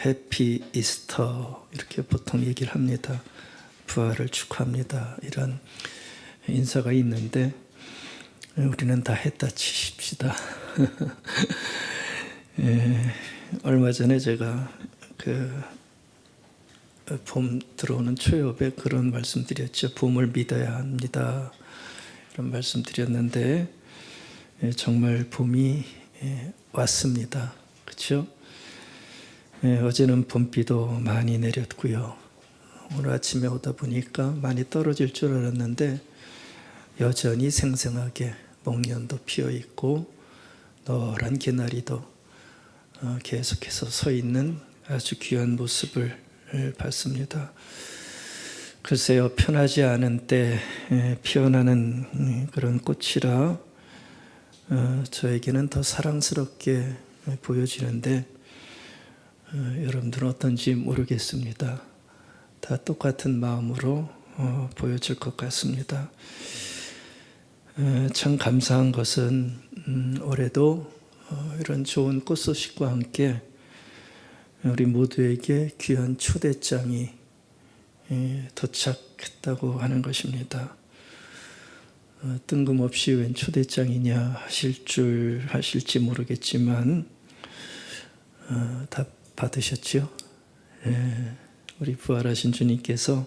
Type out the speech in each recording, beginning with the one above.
해피 이스터 이렇게 보통 얘기를 합니다. 부활을 축하합니다. 이런 인사가 있는데 우리는 다 했다 치십시다. 얼마 전에 제가 봄 들어오는 초엽에 그런 말씀 드렸죠. 봄을 믿어야 합니다. 이런 말씀 드렸는데 정말 봄이 왔습니다. 그렇죠? 어제는 봄비도 많이 내렸고요. 오늘 아침에 오다 보니까 많이 떨어질 줄 알았는데 여전히 생생하게 목련도 피어 있고 노란 개나리도 계속해서 서 있는 아주 귀한 모습을 봤습니다. 글쎄요, 편하지 않은 때 피어나는 그런 꽃이라 저에게는 더 사랑스럽게 보여지는데 여러분들은 어떤지 모르겠습니다. 다 똑같은 마음으로 보여질 것 같습니다. 참 감사한 것은 올해도 이런 좋은 꽃 소식과 함께 우리 모두에게 귀한 초대장이 도착했다고 하는 것입니다. 뜬금없이 웬 초대장이냐 하실지 모르겠지만 다 받으셨죠? 우리 부활하신 주님께서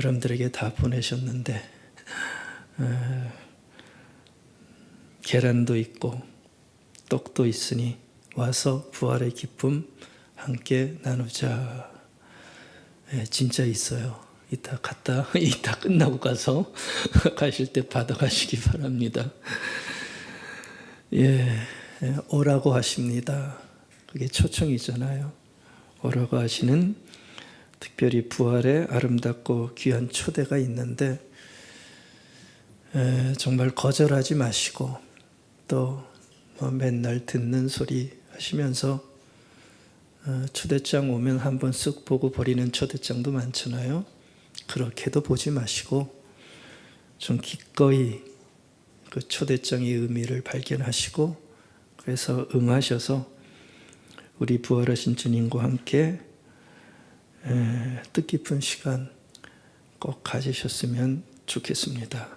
여러분들에게 다 보내셨는데 계란도 있고 떡도 있으니 와서 부활의 기쁨 함께 나누자. 진짜 있어요. 이따 끝나고 가서 가실 때 받아가시기 바랍니다. 오라고 하십니다. 그게 초청이잖아요. 오라고 하시는 특별히 부활의 아름답고 귀한 초대가 있는데 정말 거절하지 마시고 또 맨날 듣는 소리 하시면서 초대장 오면 한번 쓱 보고 버리는 초대장도 많잖아요. 그렇게도 보지 마시고 좀 기꺼이 그 초대장의 의미를 발견하시고 그래서 응하셔서 우리 부활하신 주님과 함께 뜻깊은 시간 꼭 가지셨으면 좋겠습니다.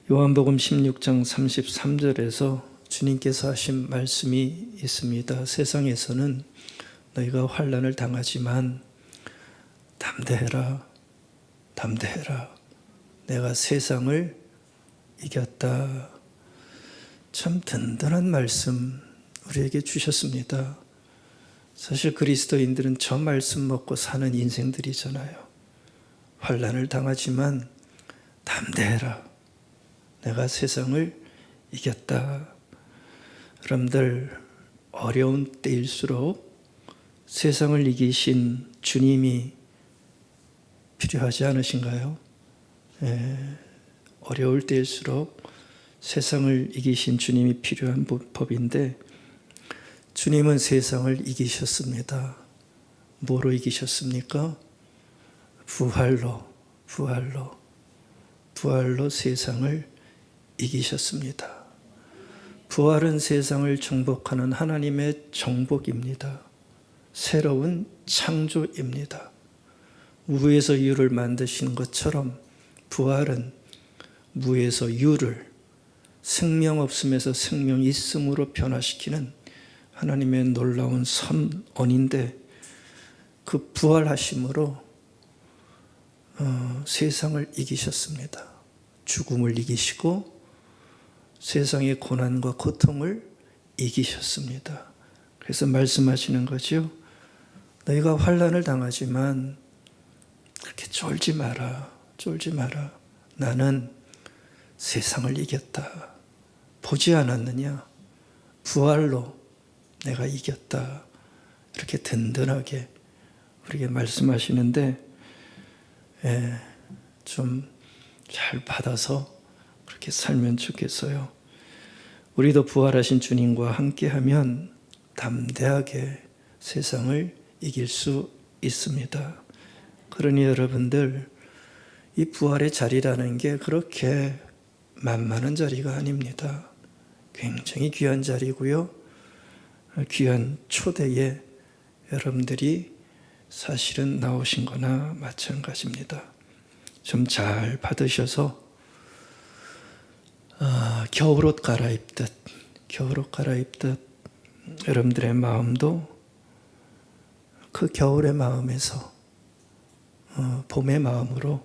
요한복음 16장 33절에서 주님께서 하신 말씀이 있습니다. 세상에서는 너희가 환난을 당하지만 담대해라. 내가 세상을 이겼다. 참 든든한 말씀 우리에게 주셨습니다. 사실 그리스도인들은 저 말씀 먹고 사는 인생들이잖아요. 환난을 당하지만 담대해라. 내가 세상을 이겼다. 여러분들 어려운 때일수록 세상을 이기신 주님이 필요하지 않으신가요? 어려울 때일수록 세상을 이기신 주님이 필요한 법인데 주님은 세상을 이기셨습니다. 뭐로 이기셨습니까? 부활로 세상을 이기셨습니다. 부활은 세상을 정복하는 하나님의 정복입니다. 새로운 창조입니다. 무에서 유를 만드신 것처럼 부활은 무에서 유를 생명 없음에서 생명 있음으로 변화시키는 하나님의 놀라운 선언인데 그 부활하심으로 세상을 이기셨습니다. 죽음을 이기시고 세상의 고난과 고통을 이기셨습니다. 그래서 말씀하시는 거죠. 너희가 환난을 당하지만 그렇게 쫄지 마라. 나는 세상을 이겼다. 보지 않았느냐? 부활로 내가 이겼다. 이렇게 든든하게 우리에게 말씀하시는데 좀 잘 받아서 그렇게 살면 좋겠어요. 우리도 부활하신 주님과 함께하면 담대하게 세상을 이길 수 있습니다. 그러니 여러분들 이 부활의 자리라는 게 그렇게 만만한 자리가 아닙니다. 굉장히 귀한 자리고요. 귀한 초대에 여러분들이 사실은 나오신 거나 마찬가지입니다. 좀 잘 받으셔서 겨울옷 갈아입듯 여러분들의 마음도 그 겨울의 마음에서 봄의 마음으로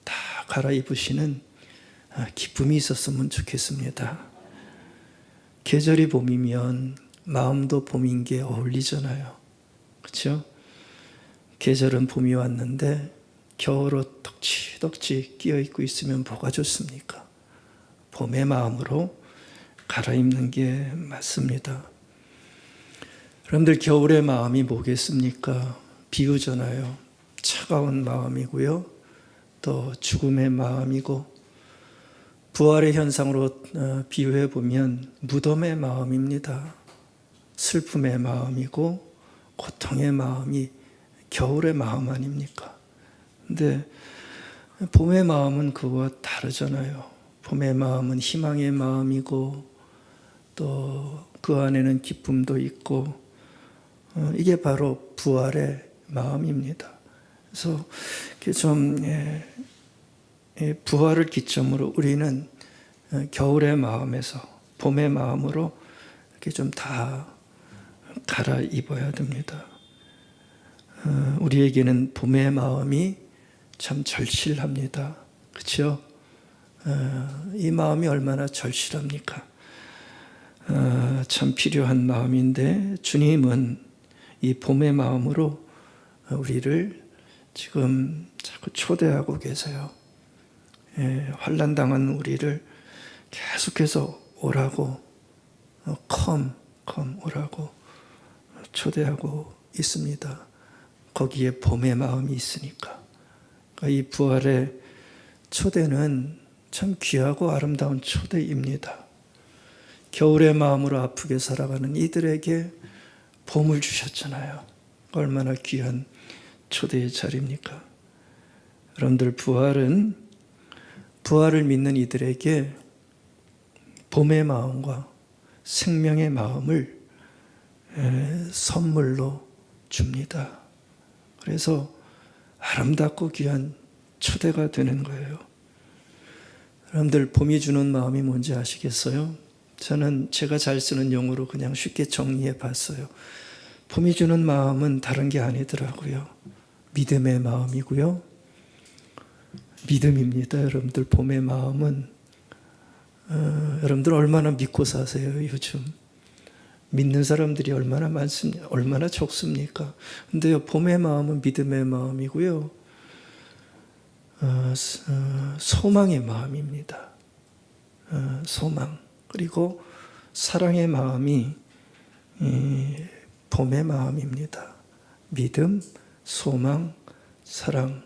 다 갈아입으시는 기쁨이 있었으면 좋겠습니다. 계절이 봄이면 마음도 봄인 게 어울리잖아요. 그렇죠? 계절은 봄이 왔는데 겨울옷 덕지덕지 끼어 입고 있으면 뭐가 좋습니까? 봄의 마음으로 갈아입는 게 맞습니다. 여러분들 겨울의 마음이 뭐겠습니까? 비유잖아요. 차가운 마음이고요. 또 죽음의 마음이고 부활의 현상으로 비유해 보면 무덤의 마음입니다. 슬픔의 마음이고 고통의 마음이 겨울의 마음 아닙니까? 근데 봄의 마음은 그거와 다르잖아요. 봄의 마음은 희망의 마음이고 또 그 안에는 기쁨도 있고 이게 바로 부활의 마음입니다. 그래서 좀 부활을 기점으로 우리는 겨울의 마음에서 봄의 마음으로 이렇게 좀 다 갈아입어야 됩니다. 우리에게는 봄의 마음이 참 절실합니다. 그렇죠? 이 마음이 얼마나 절실합니까? 참 필요한 마음인데 주님은 이 봄의 마음으로 우리를 지금 자꾸 초대하고 계세요. 환난당한 우리를 계속해서 오라고 오라고 초대하고 있습니다. 거기에 봄의 마음이 있으니까. 이 부활의 초대는 참 귀하고 아름다운 초대입니다. 겨울의 마음으로 아프게 살아가는 이들에게 봄을 주셨잖아요. 얼마나 귀한 초대의 자리입니까? 여러분들 부활을 믿는 이들에게 봄의 마음과 생명의 마음을 선물로 줍니다. 그래서 아름답고 귀한 초대가 되는 거예요. 여러분들 봄이 주는 마음이 뭔지 아시겠어요? 저는 제가 잘 쓰는 용어로 그냥 쉽게 정리해 봤어요. 봄이 주는 마음은 다른 게 아니더라고요. 믿음의 마음이고요. 믿음입니다. 여러분들 봄의 마음은 여러분들 얼마나 믿고 사세요 요즘? 믿는 사람들이 얼마나 많습니까? 얼마나 적습니까? 근데요 봄의 마음은 믿음의 마음이고요. 소망의 마음입니다. 소망 그리고 사랑의 마음이 봄의 마음입니다. 믿음, 소망, 사랑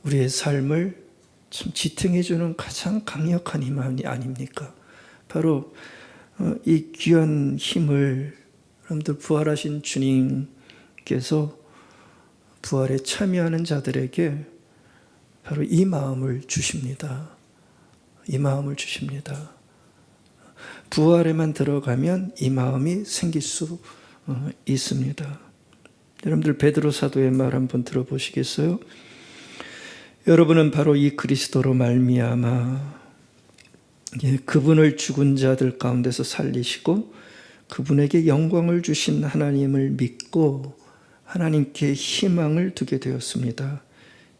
우리의 삶을 참 지탱해주는 가장 강력한 힘이 아닙니까? 바로 이 귀한 힘을 여러분들 부활하신 주님께서 부활에 참여하는 자들에게 바로 이 마음을 주십니다. 이 마음을 주십니다. 부활에만 들어가면 이 마음이 생길 수 있습니다. 여러분들 베드로 사도의 말 한번 들어보시겠어요? 여러분은 바로 이 그리스도로 말미암아 그분을 죽은 자들 가운데서 살리시고 그분에게 영광을 주신 하나님을 믿고 하나님께 희망을 두게 되었습니다.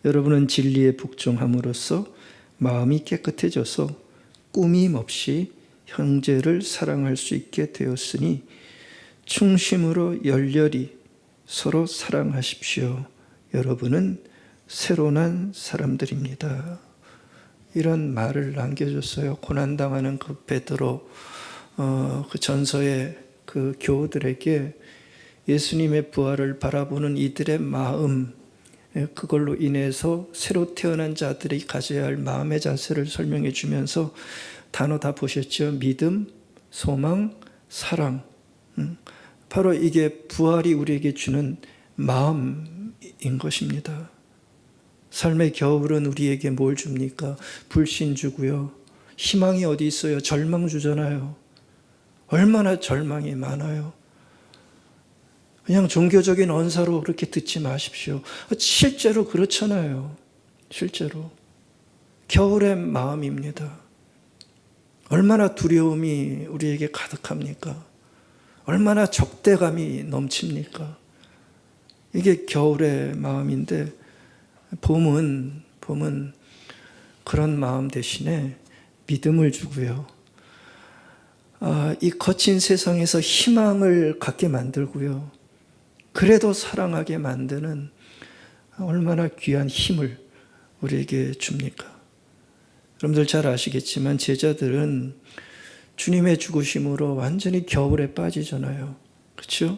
여러분은 진리에 복종함으로써 마음이 깨끗해져서 꾸밈 없이 형제를 사랑할 수 있게 되었으니 충심으로 열렬히 서로 사랑하십시오. 여러분은 새로 난 사람들입니다. 이런 말을 남겨줬어요. 고난당하는 그 베드로 그 전서의 그 교우들에게 예수님의 부활을 바라보는 이들의 마음 그걸로 인해서 새로 태어난 자들이 가져야 할 마음의 자세를 설명해 주면서 단어 다 보셨죠? 믿음, 소망, 사랑 바로 이게 부활이 우리에게 주는 마음인 것입니다. 삶의 겨울은 우리에게 뭘 줍니까? 불신 주고요. 희망이 어디 있어요? 절망 주잖아요. 얼마나 절망이 많아요. 그냥 종교적인 언사로 그렇게 듣지 마십시오. 실제로 그렇잖아요. 실제로. 겨울의 마음입니다. 얼마나 두려움이 우리에게 가득합니까? 얼마나 적대감이 넘칩니까? 이게 겨울의 마음인데 봄은 그런 마음 대신에 믿음을 주고요. 이 거친 세상에서 희망을 갖게 만들고요. 그래도 사랑하게 만드는 얼마나 귀한 힘을 우리에게 줍니까? 여러분들 잘 아시겠지만 제자들은 주님의 죽으심으로 완전히 겨울에 빠지잖아요. 그렇죠?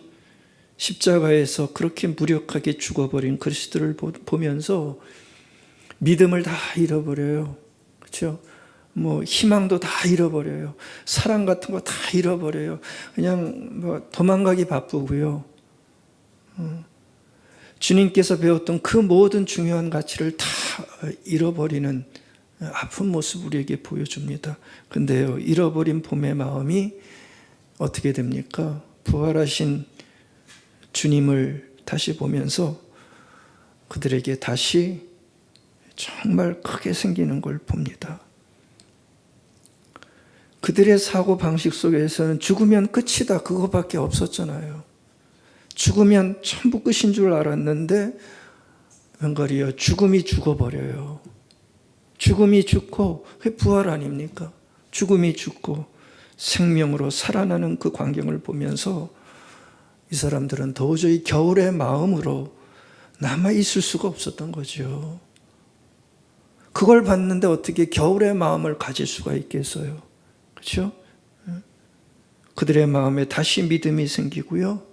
십자가에서 그렇게 무력하게 죽어버린 그리스도를 보면서 믿음을 다 잃어버려요. 그렇죠? 희망도 다 잃어버려요. 사랑 같은 거 다 잃어버려요. 그냥 도망가기 바쁘고요. 주님께서 배웠던 그 모든 중요한 가치를 다 잃어버리는 아픈 모습 우리에게 보여줍니다. 근데요, 잃어버린 봄의 마음이 어떻게 됩니까? 부활하신 주님을 다시 보면서 그들에게 다시 정말 크게 생기는 걸 봅니다. 그들의 사고방식 속에서는 죽으면 끝이다 그거밖에 없었잖아요. 죽으면 전부 끝인 줄 알았는데 웬걸이요, 죽음이 죽어버려요. 죽음이 죽고 그게 부활 아닙니까? 죽음이 죽고 생명으로 살아나는 그 광경을 보면서 이 사람들은 도저히 겨울의 마음으로 남아있을 수가 없었던 거죠. 그걸 봤는데 어떻게 겨울의 마음을 가질 수가 있겠어요? 그렇죠? 그들의 마음에 다시 믿음이 생기고요.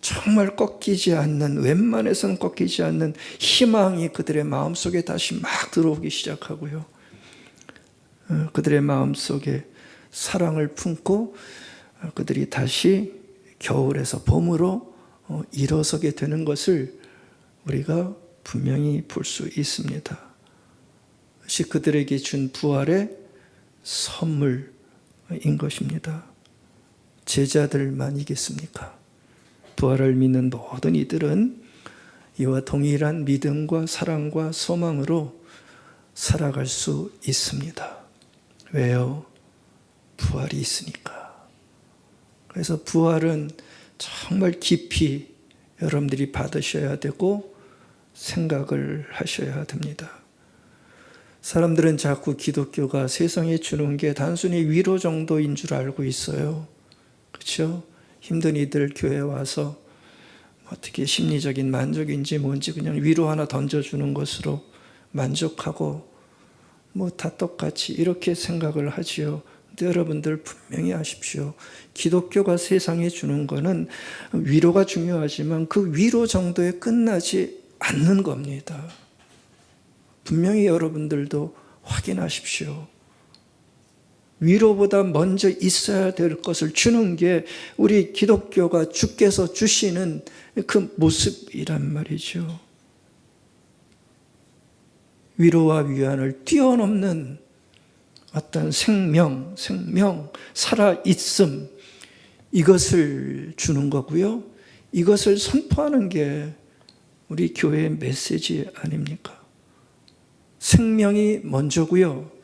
정말 꺾이지 않는, 웬만해서는 꺾이지 않는 희망이 그들의 마음속에 다시 막 들어오기 시작하고요. 그들의 마음속에 사랑을 품고 그들이 다시 겨울에서 봄으로 일어서게 되는 것을 우리가 분명히 볼 수 있습니다. 그것이 그들에게 준 부활의 선물인 것입니다. 제자들만이겠습니까? 부활을 믿는 모든 이들은 이와 동일한 믿음과 사랑과 소망으로 살아갈 수 있습니다. 왜요? 부활이 있으니까. 그래서 부활은 정말 깊이 여러분들이 받으셔야 되고 생각을 하셔야 됩니다. 사람들은 자꾸 기독교가 세상에 주는 게 단순히 위로 정도인 줄 알고 있어요. 그렇죠? 힘든 이들 교회에 와서 어떻게 심리적인 만족인지 뭔지 그냥 위로 하나 던져주는 것으로 만족하고 다 똑같이 이렇게 생각을 하지요. 근데 여러분들 분명히 아십시오. 기독교가 세상에 주는 거는 위로가 중요하지만 그 위로 정도에 끝나지 않는 겁니다. 분명히 여러분들도 확인하십시오. 위로보다 먼저 있어야 될 것을 주는 게 우리 기독교가 주께서 주시는 그 모습이란 말이죠. 위로와 위안을 뛰어넘는 어떤 생명, 살아있음, 이것을 주는 거고요. 이것을 선포하는 게 우리 교회의 메시지 아닙니까? 생명이 먼저고요.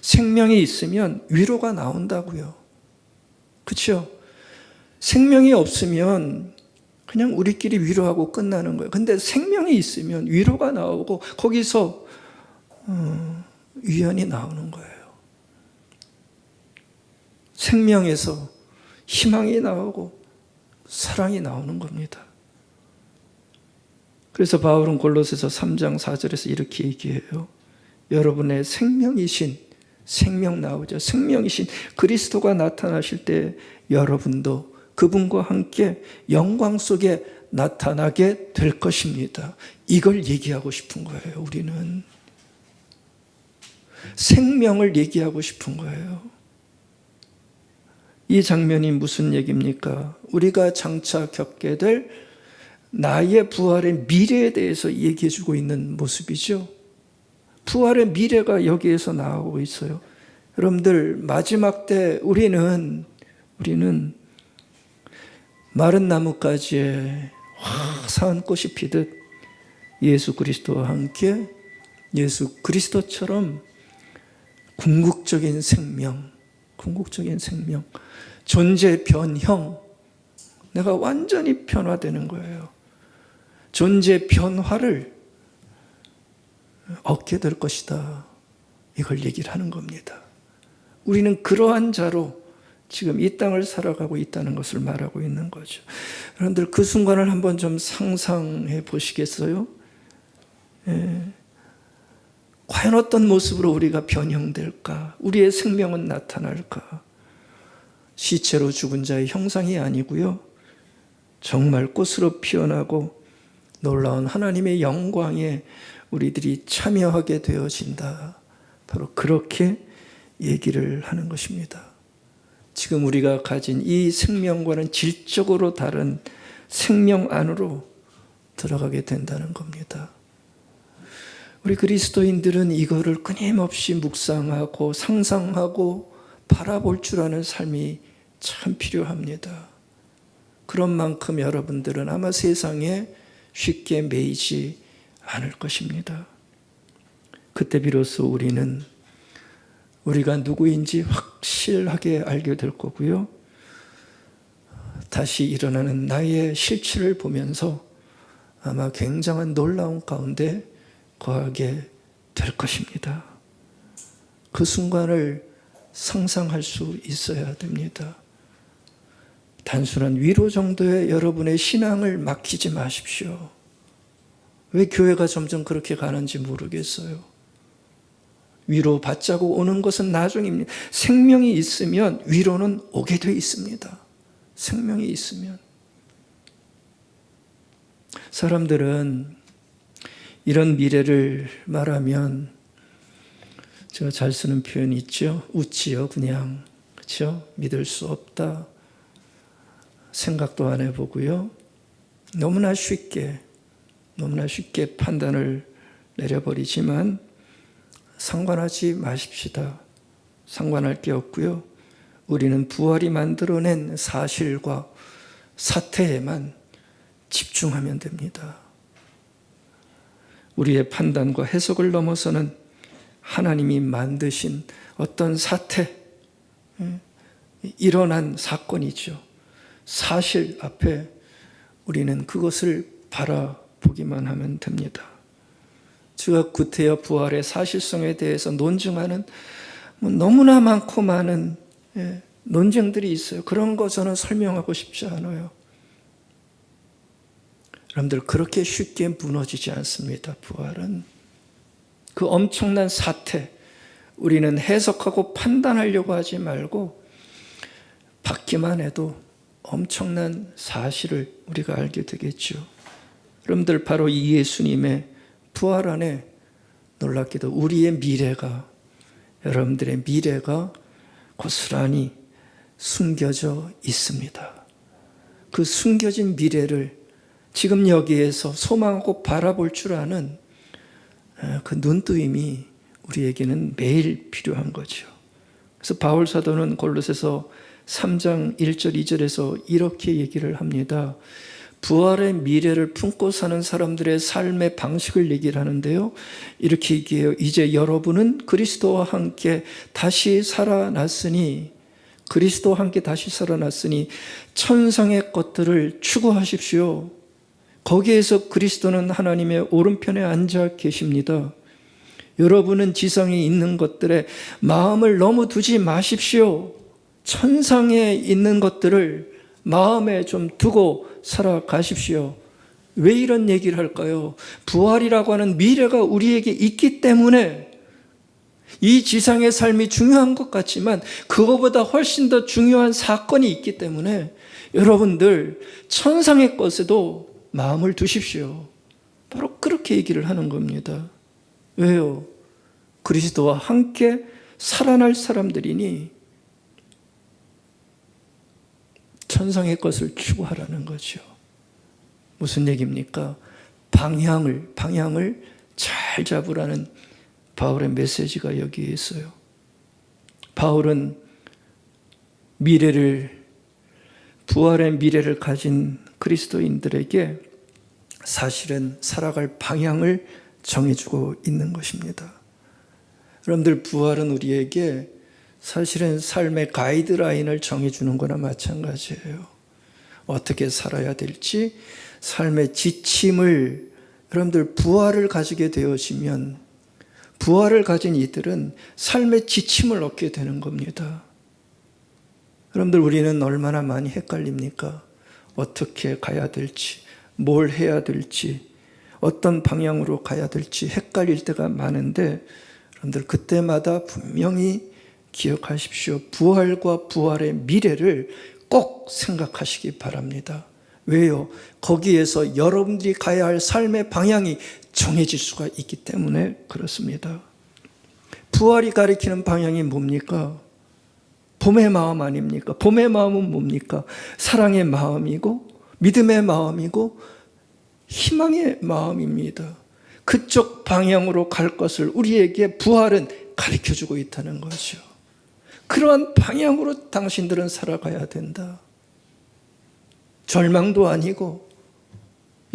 생명이 있으면 위로가 나온다고요. 그렇죠? 생명이 없으면 그냥 우리끼리 위로하고 끝나는 거예요. 근데 생명이 있으면 위로가 나오고 거기서 위안이 나오는 거예요. 생명에서 희망이 나오고 사랑이 나오는 겁니다. 그래서 바울은 골로새서 3장 4절에서 이렇게 얘기해요. 여러분의 생명이신, 생명 나오죠. 생명이신 그리스도가 나타나실 때 여러분도 그분과 함께 영광 속에 나타나게 될 것입니다. 이걸 얘기하고 싶은 거예요. 우리는 생명을 얘기하고 싶은 거예요. 이 장면이 무슨 얘기입니까? 우리가 장차 겪게 될 나의 부활의 미래에 대해서 얘기해 주고 있는 모습이죠. 부활의 미래가 여기에서 나오고 있어요. 여러분들 마지막 때 우리는 우리는 마른 나뭇가지에 화사한 꽃이 피듯 예수 그리스도와 함께 예수 그리스도처럼 궁극적인 생명, 존재 변형, 내가 완전히 변화되는 거예요. 존재 변화를 얻게 될 것이다. 이걸 얘기를 하는 겁니다. 우리는 그러한 자로 지금 이 땅을 살아가고 있다는 것을 말하고 있는 거죠. 여러분들 그 순간을 한번 좀 상상해 보시겠어요? 과연 어떤 모습으로 우리가 변형될까? 우리의 생명은 나타날까? 시체로 죽은 자의 형상이 아니고요. 정말 꽃으로 피어나고 놀라운 하나님의 영광에 우리들이 참여하게 되어진다. 바로 그렇게 얘기를 하는 것입니다. 지금 우리가 가진 이 생명과는 질적으로 다른 생명 안으로 들어가게 된다는 겁니다. 우리 그리스도인들은 이거를 끊임없이 묵상하고 상상하고 바라볼 줄 아는 삶이 참 필요합니다. 그런 만큼 여러분들은 아마 세상에 쉽게 매이지 않을 것입니다. 그때 비로소 우리는 우리가 누구인지 확실하게 알게 될 거고요. 다시 일어나는 나의 실체를 보면서 아마 굉장한 놀라움 가운데 거하게 될 것입니다. 그 순간을 상상할 수 있어야 됩니다. 단순한 위로 정도의 여러분의 신앙을 맡기지 마십시오. 왜 교회가 점점 그렇게 가는지 모르겠어요. 위로 받자고 오는 것은 나중입니다. 생명이 있으면 위로는 오게 돼 있습니다. 생명이 있으면. 사람들은 이런 미래를 말하면 제가 잘 쓰는 표현이 있죠. 웃지요, 그냥. 그렇죠? 믿을 수 없다. 생각도 안 해보고요. 너무나 쉽게 판단을 내려버리지만 상관하지 마십시다. 상관할 게 없고요. 우리는 부활이 만들어낸 사실과 사태에만 집중하면 됩니다. 우리의 판단과 해석을 넘어서는 하나님이 만드신 어떤 사태, 일어난 사건이죠. 사실 앞에 우리는 그것을 바라보기만 하면 됩니다. 제가 구태여 부활의 사실성에 대해서 논증하는 너무나 많고 많은 논쟁들이 있어요. 그런 거 저는 설명하고 싶지 않아요. 여러분들 그렇게 쉽게 무너지지 않습니다. 부활은. 그 엄청난 사태, 우리는 해석하고 판단하려고 하지 말고 받기만 해도 엄청난 사실을 우리가 알게 되겠죠. 여러분들 바로 이 예수님의 부활 안에 놀랍게도 우리의 미래가, 여러분들의 미래가 고스란히 숨겨져 있습니다. 그 숨겨진 미래를 지금 여기에서 소망하고 바라볼 줄 아는 그 눈뜨임이 우리에게는 매일 필요한 거죠. 그래서 바울 사도는 골로새서 3장 1절 2절에서 이렇게 얘기를 합니다. 부활의 미래를 품고 사는 사람들의 삶의 방식을 얘기를 하는데요. 이렇게 얘기해요. 이제 여러분은 그리스도와 함께 다시 살아났으니 천상의 것들을 추구하십시오. 거기에서 그리스도는 하나님의 오른편에 앉아 계십니다. 여러분은 지상에 있는 것들에 마음을 너무 두지 마십시오. 천상에 있는 것들을 마음에 좀 두고 살아가십시오. 왜 이런 얘기를 할까요? 부활이라고 하는 미래가 우리에게 있기 때문에 이 지상의 삶이 중요한 것 같지만 그거보다 훨씬 더 중요한 사건이 있기 때문에 여러분들 천상의 것에도 마음을 두십시오. 바로 그렇게 얘기를 하는 겁니다. 왜요? 그리스도와 함께 살아날 사람들이니 천상의 것을 추구하라는 거죠. 무슨 얘기입니까? 방향을 잘 잡으라는 바울의 메시지가 여기에 있어요. 바울은 미래를 부활의 미래를 가진 그리스도인들에게 사실은 살아갈 방향을 정해주고 있는 것입니다. 여러분들, 부활은 우리에게 사실은 삶의 가이드라인을 정해주는 거나 마찬가지예요. 어떻게 살아야 될지, 삶의 지침을, 여러분들 부활을 가지게 되어지면 부활을 가진 이들은 삶의 지침을 얻게 되는 겁니다. 여러분들, 우리는 얼마나 많이 헷갈립니까? 어떻게 가야 될지, 뭘 해야 될지, 어떤 방향으로 가야 될지 헷갈릴 때가 많은데, 여러분들 그때마다 분명히 기억하십시오. 부활과 부활의 미래를 꼭 생각하시기 바랍니다. 왜요? 거기에서 여러분들이 가야 할 삶의 방향이 정해질 수가 있기 때문에 그렇습니다. 부활이 가리키는 방향이 뭡니까? 봄의 마음 아닙니까? 봄의 마음은 뭡니까? 사랑의 마음이고 믿음의 마음이고 희망의 마음입니다. 그쪽 방향으로 갈 것을 우리에게 부활은 가르쳐주고 있다는 거죠. 그러한 방향으로 당신들은 살아가야 된다. 절망도 아니고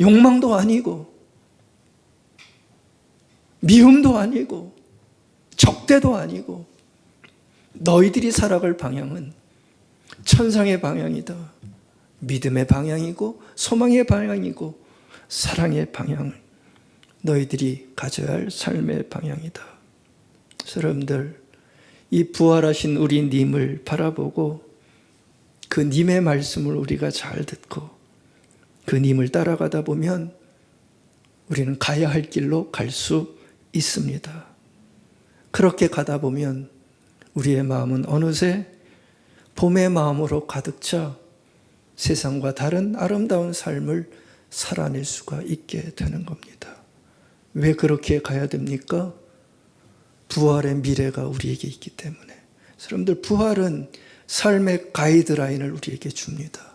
욕망도 아니고 미움도 아니고 적대도 아니고 너희들이 살아갈 방향은 천상의 방향이다. 믿음의 방향이고 소망의 방향이고 사랑의 방향을 너희들이 가져야 할 삶의 방향이다. 여러분들, 이 부활하신 우리 님을 바라보고 그 님의 말씀을 우리가 잘 듣고 그 님을 따라가다 보면 우리는 가야 할 길로 갈 수 있습니다. 그렇게 가다 보면 우리의 마음은 어느새 봄의 마음으로 가득 차 세상과 다른 아름다운 삶을 살아낼 수가 있게 되는 겁니다. 왜 그렇게 가야 됩니까? 부활의 미래가 우리에게 있기 때문에. 여러분들, 부활은 삶의 가이드라인을 우리에게 줍니다.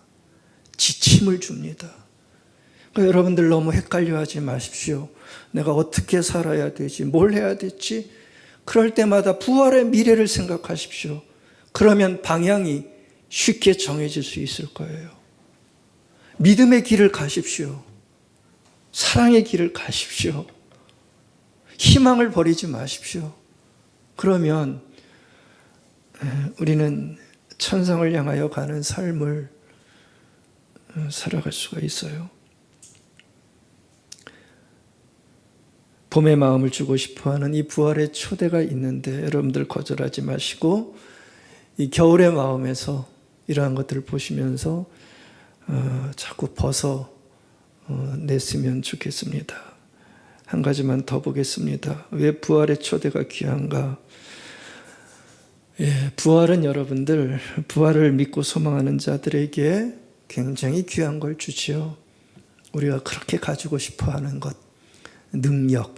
지침을 줍니다. 그러니까 여러분들 너무 헷갈려하지 마십시오. 내가 어떻게 살아야 되지? 뭘 해야 될지? 그럴 때마다 부활의 미래를 생각하십시오. 그러면 방향이 쉽게 정해질 수 있을 거예요. 믿음의 길을 가십시오. 사랑의 길을 가십시오. 희망을 버리지 마십시오. 그러면 우리는 천상을 향하여 가는 삶을 살아갈 수가 있어요. 봄의 마음을 주고 싶어하는 이 부활의 초대가 있는데 여러분들 거절하지 마시고 이 겨울의 마음에서 이러한 것들을 보시면서 자꾸 벗어냈으면 좋겠습니다. 한 가지만 더 보겠습니다. 왜 부활의 초대가 귀한가? 부활은 여러분들, 부활을 믿고 소망하는 자들에게 굉장히 귀한 걸 주지요. 우리가 그렇게 가지고 싶어하는 것, 능력,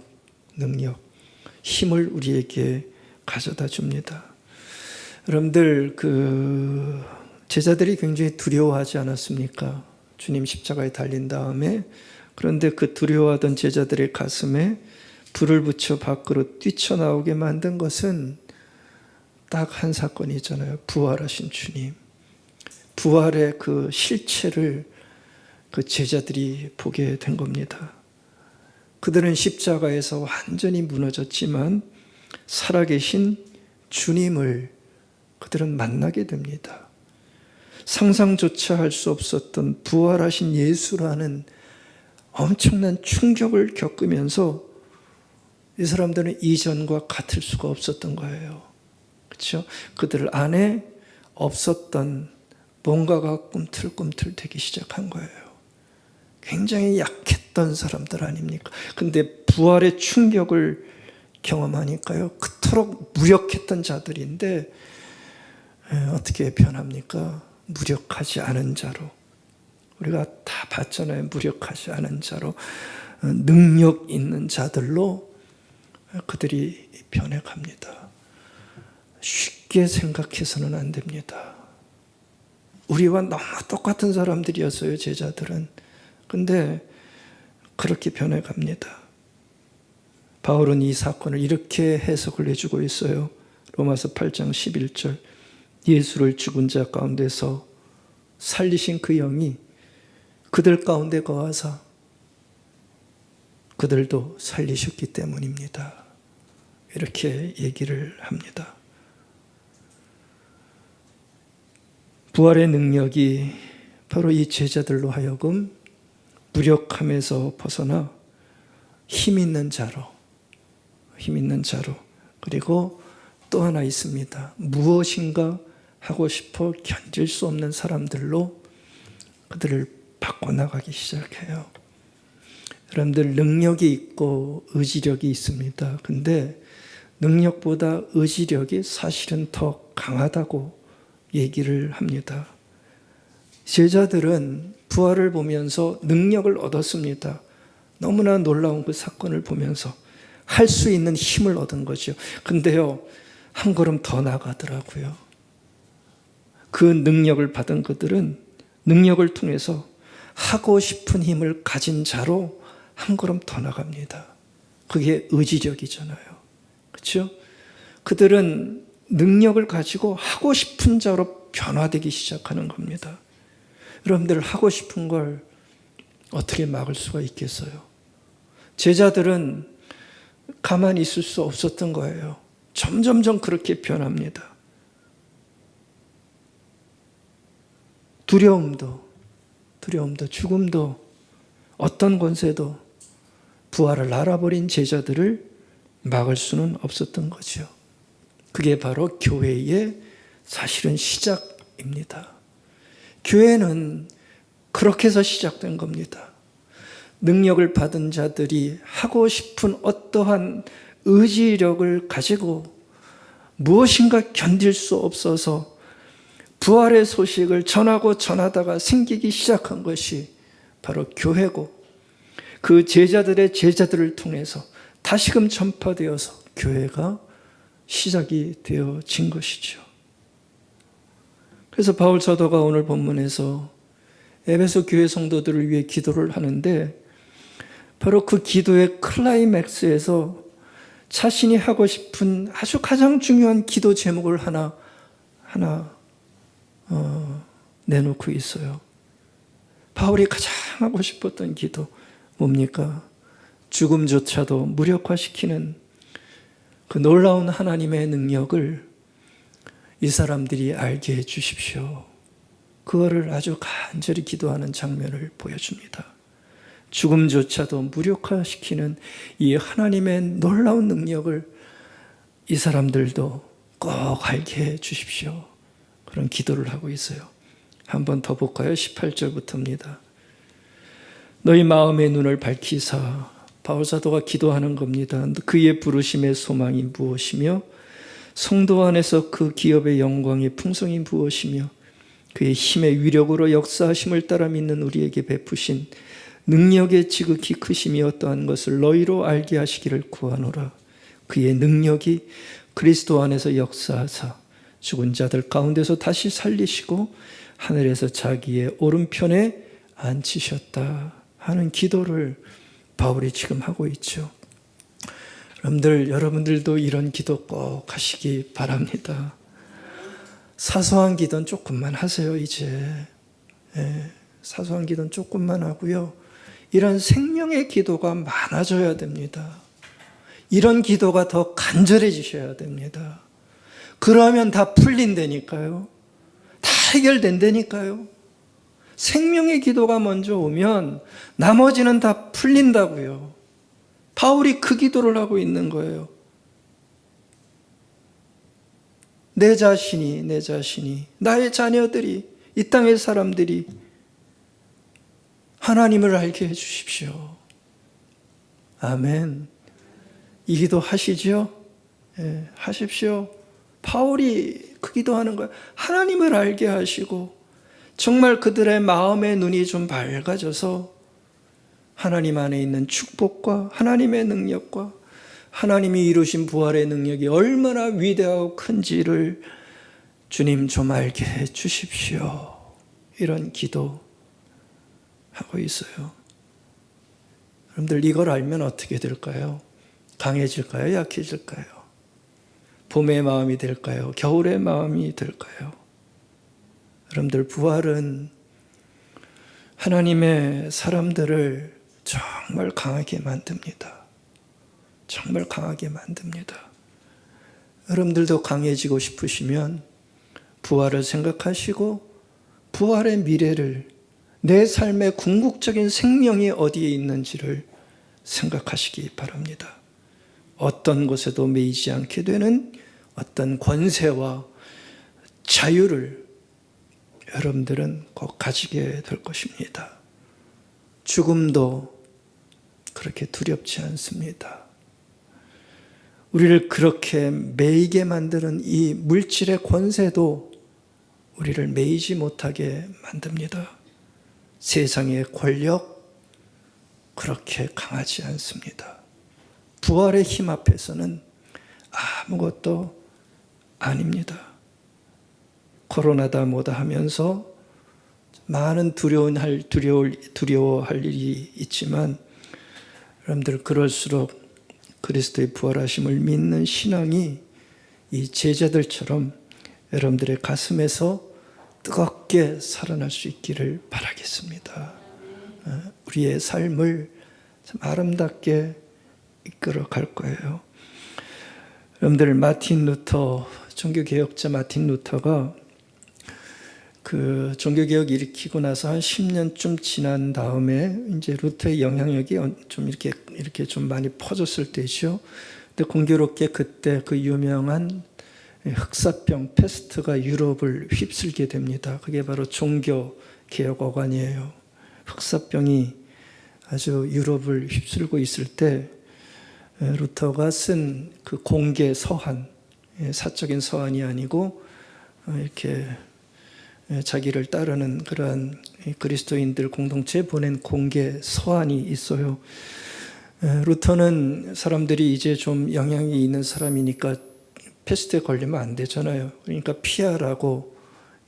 힘을 우리에게 가져다 줍니다. 여러분들, 제자들이 굉장히 두려워하지 않았습니까? 주님 십자가에 달린 다음에. 그런데 그 두려워하던 제자들의 가슴에 불을 붙여 밖으로 뛰쳐나오게 만든 것은 딱 한 사건이잖아요. 부활하신 주님. 부활의 그 실체를 그 제자들이 보게 된 겁니다. 그들은 십자가에서 완전히 무너졌지만 살아계신 주님을 그들은 만나게 됩니다. 상상조차 할 수 없었던 부활하신 예수라는 엄청난 충격을 겪으면서 이 사람들은 이전과 같을 수가 없었던 거예요. 그렇죠? 그들 안에 없었던 뭔가가 꿈틀꿈틀 되기 시작한 거예요. 굉장히 약했던 사람들 아닙니까? 근데 부활의 충격을 경험하니까요, 그토록 무력했던 자들인데 어떻게 변합니까? 무력하지 않은 자로. 우리가 다 봤잖아요. 무력하지 않은 자로, 능력 있는 자들로 그들이 변해갑니다. 쉽게 생각해서는 안 됩니다. 우리와 너무 똑같은 사람들이었어요, 제자들은. 근데 그렇게 변해갑니다. 바울은 이 사건을 이렇게 해석을 해주고 있어요. 로마서 8장 11절. 예수를 죽은 자 가운데서 살리신 그 영이 그들 가운데 거하사 그들도 살리셨기 때문입니다. 이렇게 얘기를 합니다. 부활의 능력이 바로 이 제자들로 하여금 무력함에서 벗어나 힘 있는 자로, 그리고 또 하나 있습니다. 무엇인가 하고 싶어 견딜 수 없는 사람들로 그들을 바꿔나가기 시작해요. 여러분들 능력이 있고 의지력이 있습니다. 근데 능력보다 의지력이 사실은 더 강하다고 얘기를 합니다. 제자들은 부활을 보면서 능력을 얻었습니다. 너무나 놀라운 그 사건을 보면서 할 수 있는 힘을 얻은 거죠. 근데요, 한 걸음 더 나가더라고요. 그 능력을 받은 그들은 능력을 통해서 하고 싶은 힘을 가진 자로 한 걸음 더 나갑니다. 그게 의지력이잖아요. 그렇죠? 그들은 능력을 가지고 하고 싶은 자로 변화되기 시작하는 겁니다. 여러분들 하고 싶은 걸 어떻게 막을 수가 있겠어요? 제자들은 가만히 있을 수 없었던 거예요. 점점점 그렇게 변합니다. 두려움도, 죽음도, 어떤 권세도 부활을 알아버린 제자들을 막을 수는 없었던 거죠. 그게 바로 교회의 사실은 시작입니다. 교회는 그렇게 해서 시작된 겁니다. 능력을 받은 자들이 하고 싶은 어떠한 의지력을 가지고 무엇인가 견딜 수 없어서 부활의 소식을 전하다가 생기기 시작한 것이 바로 교회고, 그 제자들의 제자들을 통해서 다시금 전파되어서 교회가 시작이 되어진 것이죠. 그래서 바울 사도가 오늘 본문에서 에베소 교회 성도들을 위해 기도를 하는데, 바로 그 기도의 클라이맥스에서 자신이 하고 싶은 아주 가장 중요한 기도 제목을 하나 내놓고 있어요. 바울이 가장 하고 싶었던 기도 뭡니까? 죽음조차도 무력화시키는 그 놀라운 하나님의 능력을 이 사람들이 알게 해주십시오. 그거를 아주 간절히 기도하는 장면을 보여줍니다. 죽음조차도 무력화시키는 이 하나님의 놀라운 능력을 이 사람들도 꼭 알게 해주십시오. 그런 기도를 하고 있어요. 한 번 더 볼까요? 18절부터입니다. 너희 마음의 눈을 밝히사, 바울 사도가 기도하는 겁니다. 그의 부르심의 소망이 무엇이며 성도 안에서 그 기업의 영광의 풍성이 무엇이며 그의 힘의 위력으로 역사하심을 따라 믿는 우리에게 베푸신 능력의 지극히 크심이 어떠한 것을 너희로 알게 하시기를 구하노라. 그의 능력이 그리스도 안에서 역사하사 죽은 자들 가운데서 다시 살리시고 하늘에서 자기의 오른편에 앉히셨다 하는 기도를 바울이 지금 하고 있죠. 여러분들도 이런 기도 꼭 하시기 바랍니다. 사소한 기도는 조금만 하세요, 이제. 사소한 기도는 조금만 하고요. 이런 생명의 기도가 많아져야 됩니다. 이런 기도가 더 간절해지셔야 됩니다. 그러면 다 풀린다니까요. 다 해결된다니까요. 생명의 기도가 먼저 오면 나머지는 다 풀린다고요. 바울이 그 기도를 하고 있는 거예요. 내 자신이, 나의 자녀들이, 이 땅의 사람들이 하나님을 알게 해주십시오. 아멘. 이 기도 하시죠? 예, 하십시오. 바울이 그 기도하는 거예요. 하나님을 알게 하시고 정말 그들의 마음의 눈이 좀 밝아져서 하나님 안에 있는 축복과 하나님의 능력과 하나님이 이루신 부활의 능력이 얼마나 위대하고 큰지를 주님 좀 알게 해 주십시오. 이런 기도 하고 있어요. 여러분들 이걸 알면 어떻게 될까요? 강해질까요? 약해질까요? 봄의 마음이 될까요? 겨울의 마음이 될까요? 여러분들, 부활은 하나님의 사람들을 정말 강하게 만듭니다. 정말 강하게 만듭니다. 여러분들도 강해지고 싶으시면 부활을 생각하시고 부활의 미래를, 내 삶의 궁극적인 생명이 어디에 있는지를 생각하시기 바랍니다. 어떤 것에도 매이지 않게 되는 어떤 권세와 자유를 여러분들은 꼭 가지게 될 것입니다. 죽음도 그렇게 두렵지 않습니다. 우리를 그렇게 매이게 만드는 이 물질의 권세도 우리를 매이지 못하게 만듭니다. 세상의 권력 그렇게 강하지 않습니다. 부활의 힘 앞에서는 아무것도 아닙니다. 코로나다 뭐다 하면서 많은 두려워할 일이 있지만 여러분들, 그럴수록 그리스도의 부활하심을 믿는 신앙이 이 제자들처럼 여러분들의 가슴에서 뜨겁게 살아날 수 있기를 바라겠습니다. 우리의 삶을 참 아름답게 이끌어 갈 거예요. 여러분들, 종교개혁자 마틴 루터가 그 종교개혁 일으키고 나서 한 10년쯤 지난 다음에 이제 루터의 영향력이 좀 이렇게 좀 많이 퍼졌을 때죠. 근데 공교롭게 그때 그 유명한 흑사병 페스트가 유럽을 휩쓸게 됩니다. 그게 바로 종교개혁 어간이에요. 흑사병이 아주 유럽을 휩쓸고 있을 때 루터가 쓴 그 공개 서한, 사적인 서한이 아니고 이렇게 자기를 따르는 그러한 그리스도인들 공동체에 보낸 공개 서한이 있어요. 루터는 사람들이 이제 좀 영향이 있는 사람이니까 패스트에 걸리면 안 되잖아요. 그러니까 피하라고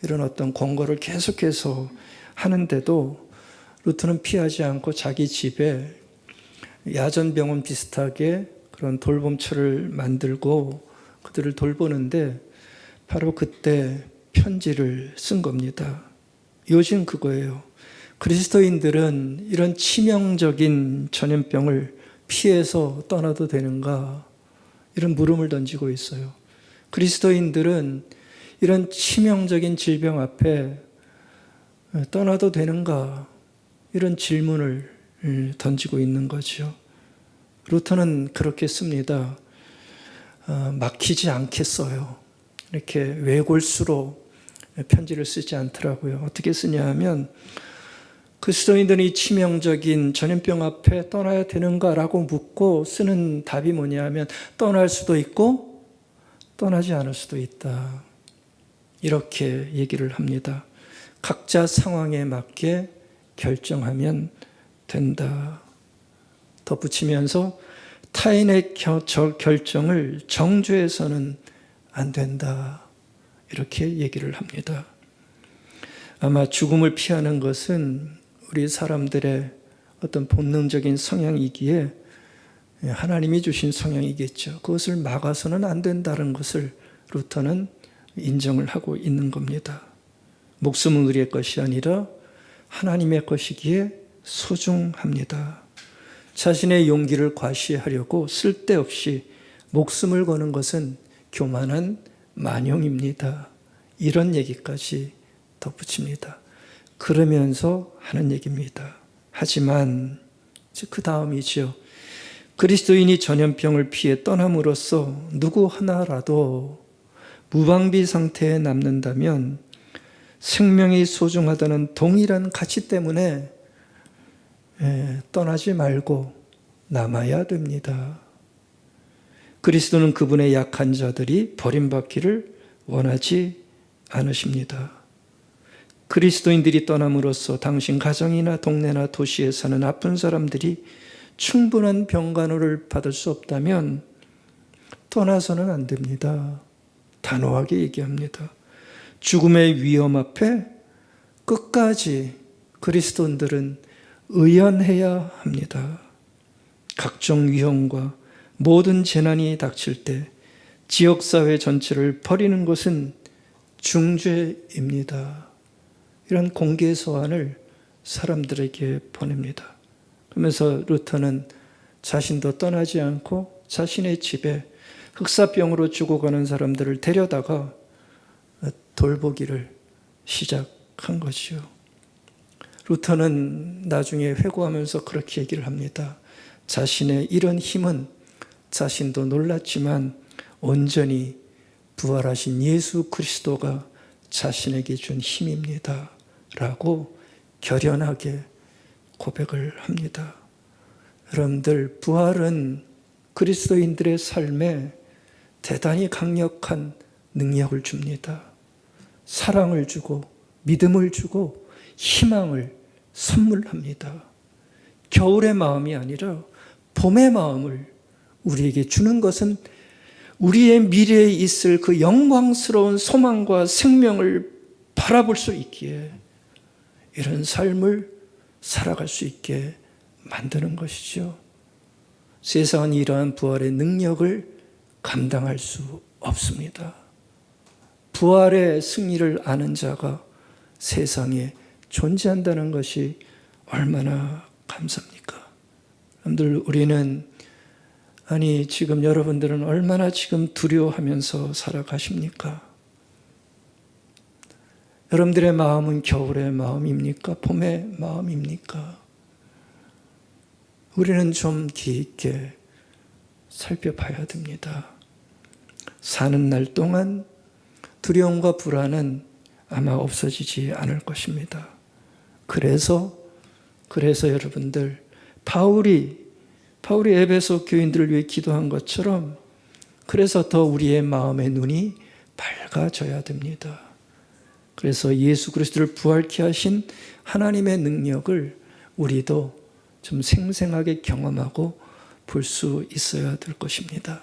이런 어떤 권고를 계속해서 하는데도 루터는 피하지 않고 자기 집에 야전병원 비슷하게 그런 돌봄처를 만들고 그들을 돌보는데 바로 그때 편지를 쓴 겁니다. 요즘 그거예요. 그리스도인들은 이런 치명적인 전염병을 피해서 떠나도 되는가? 이런 물음을 던지고 있어요. 그리스도인들은 이런 치명적인 질병 앞에 떠나도 되는가? 이런 질문을 던지고 있는 거죠. 루터는 그렇게 씁니다. 막히지 않겠어요. 이렇게 외골수로 편지를 쓰지 않더라고요. 어떻게 쓰냐 하면, 그리스도인들이 치명적인 전염병 앞에 떠나야 되는가라고 묻고 쓰는 답이 뭐냐 하면, 떠날 수도 있고 떠나지 않을 수도 있다. 이렇게 얘기를 합니다. 각자 상황에 맞게 결정하면 된다. 덧붙이면서 타인의 결정을 정죄해서는 안 된다. 이렇게 얘기를 합니다. 아마 죽음을 피하는 것은 우리 사람들의 어떤 본능적인 성향이기에 하나님이 주신 성향이겠죠. 그것을 막아서는 안 된다는 것을 루터는 인정을 하고 있는 겁니다. 목숨은 우리의 것이 아니라 하나님의 것이기에 소중합니다. 자신의 용기를 과시하려고 쓸데없이 목숨을 거는 것은 교만한 만용입니다. 이런 얘기까지 덧붙입니다. 그러면서 하는 얘기입니다. 하지만 그 다음이죠. 그리스도인이 전염병을 피해 떠남으로써 누구 하나라도 무방비 상태에 남는다면 생명이 소중하다는 동일한 가치 때문에 떠나지 말고 남아야 됩니다. 그리스도는 그분의 약한 자들이 버림받기를 원하지 않으십니다. 그리스도인들이 떠남으로써 당신 가정이나 동네나 도시에 사는 아픈 사람들이 충분한 병간호를 받을 수 없다면 떠나서는 안 됩니다. 단호하게 얘기합니다. 죽음의 위험 앞에 끝까지 그리스도인들은 의연해야 합니다. 각종 위험과 모든 재난이 닥칠 때 지역사회 전체를 버리는 것은 중죄입니다. 이런 공개 소환을 사람들에게 보냅니다. 그러면서 루터는 자신도 떠나지 않고 자신의 집에 흑사병으로 죽어가는 사람들을 데려다가 돌보기를 시작한 것이요. 루터는 나중에 회고하면서 그렇게 얘기를 합니다. 자신의 이런 힘은 자신도 놀랐지만 온전히 부활하신 예수 그리스도가 자신에게 준 힘입니다. 라고 결연하게 고백을 합니다. 여러분들, 부활은 그리스도인들의 삶에 대단히 강력한 능력을 줍니다. 사랑을 주고 믿음을 주고 희망을 선물합니다. 겨울의 마음이 아니라 봄의 마음을 우리에게 주는 것은 우리의 미래에 있을 그 영광스러운 소망과 생명을 바라볼 수 있기에 이런 삶을 살아갈 수 있게 만드는 것이죠. 세상은 이러한 부활의 능력을 감당할 수 없습니다. 부활의 승리를 아는 자가 세상에 존재한다는 것이 얼마나 감사합니까? 여러분들, 우리는 지금 여러분들은 얼마나 지금 두려워하면서 살아가십니까? 여러분들의 마음은 겨울의 마음입니까? 봄의 마음입니까? 우리는 좀 깊게 살펴봐야 됩니다. 사는 날 동안 두려움과 불안은 아마 없어지지 않을 것입니다. 그래서 여러분들, 바울이 에베소 교인들을 위해 기도한 것처럼 그래서 더 우리의 마음의 눈이 밝아져야 됩니다. 그래서 예수 그리스도를 부활케 하신 하나님의 능력을 우리도 좀 생생하게 경험하고 볼 수 있어야 될 것입니다.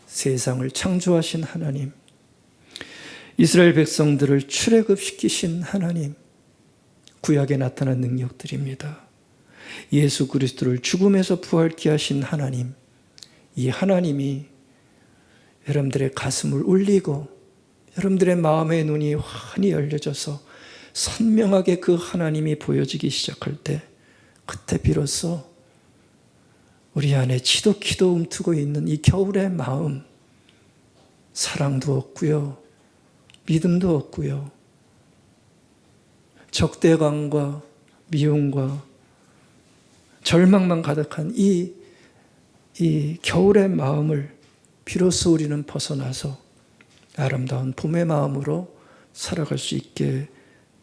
세상을 창조하신 하나님, 이스라엘 백성들을 출애굽시키신 하나님, 구약에 나타난 능력들입니다. 예수 그리스도를 죽음에서 부활케 하신 하나님, 이 하나님이 여러분들의 가슴을 울리고 여러분들의 마음의 눈이 환히 열려져서 선명하게 그 하나님이 보여지기 시작할 때, 그때 비로소 우리 안에 지독히도 움트고 있는 이 겨울의 마음, 사랑도 없고요, 믿음도 없고요, 적대감과 미움과 절망만 가득한 이 겨울의 마음을 비로소 우리는 벗어나서 아름다운 봄의 마음으로 살아갈 수 있게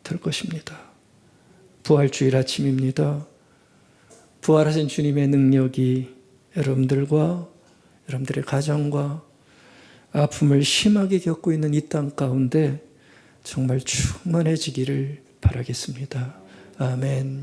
될 것입니다. 부활주일 아침입니다. 부활하신 주님의 능력이 여러분들과 여러분들의 가정과 아픔을 심하게 겪고 있는 이 땅 가운데 정말 충만해지기를 바라겠습니다. 아멘.